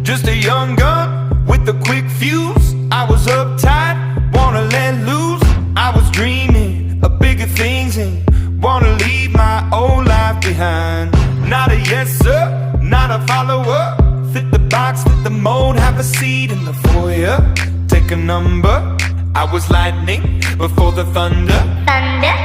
just a young gun with a quick fuse. I was uptight, wanna let loose. I was dreaming of bigger things and wanna leave my old life behind. Not a yes sir, not a follower. Fit the box, fit the mold, have a seat in the foyer. Take a number. I was lightning before the thunder. Thunder.